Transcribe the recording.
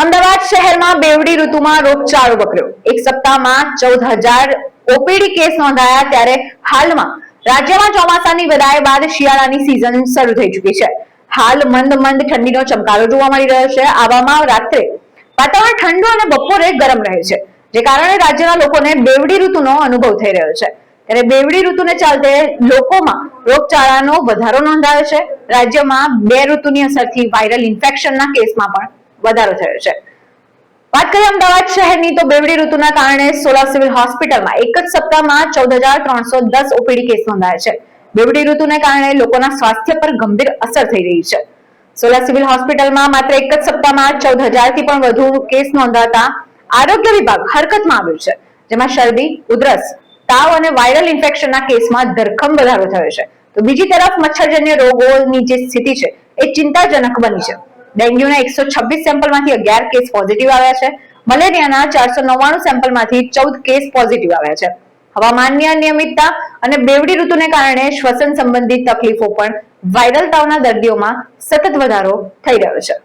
અમદાવાદ શહેરમાં બેવડી ઋતુમાં રોગચાળો વકર્યો। એક સપ્તાહમાં 14,000 ઓપીડી કેસ નોંધાયા। ત્યારે હાલમાં રાજ્યમાં ચોમાસાની વિદાય બાદ શિયાળાની સિઝન શરૂ થઈ ચૂકી છે। હાલ મંદ ઠંડીનો ચમકારો જોવા મળી રહ્યો છે। આવામાં રાત્રે વાતાવરણ ઠંડુ અને બપોરે ગરમ રહે છે, જે કારણે રાજ્યના લોકોને બેવડી ઋતુનો અનુભવ થઈ રહ્યો છે। ત્યારે બેવડી ઋતુને ચાલતે લોકોમાં રોગચાળાનો વધારો નોંધાયો છે। રાજ્યમાં બે ઋતુની અસરથી વાયરલ ઇન્ફેક્શનના કેસમાં પણ વધારો થયો છે। વાત કરીએ અમદાવાદ શહેરની તો બેવડી ઋતુના કારણે સોલા સિવિલ હોસ્પિટલમાં એક જ સપ્તાહમાં 14,310 ઓપીડી કેસ નોંધાયા છે। બેવડી ઋતુને કારણે લોકોના સ્વાસ્થ્ય પર ગંભીર અસર થઈ રહી છે। સોલા સિવિલ હોસ્પિટલમાં માત્ર એક જ સપ્તાહમાં 14,000 થી પણ વધુ કેસ નોંધાતા આરોગ્ય વિભાગ હરકતમાં આવ્યું છે, જેમાં શરદી, ઉધરસ, તાવ અને વાયરલ ઇન્ફેક્શનના કેસમાં ધરખમ વધારો થયો છે। તો બીજી તરફ મચ્છરજન્ય રોગોની જે સ્થિતિ છે એ ચિંતાજનક બની છે। ડેન્ગ્યુના 126 સેમ્પલમાંથી 11 કેસ પોઝિટિવ આવ્યા છે। મલેરિયાના 499 સેમ્પલમાંથી 14 કેસ પોઝિટિવ આવ્યા છે। હવામાનની અનિયમિતતા અને બેવડી ઋતુને કારણે શ્વસન સંબંધિત તકલીફો પણ વાયરલ તાવના દર્દીઓમાં સતત વધારો થઈ રહ્યો છે।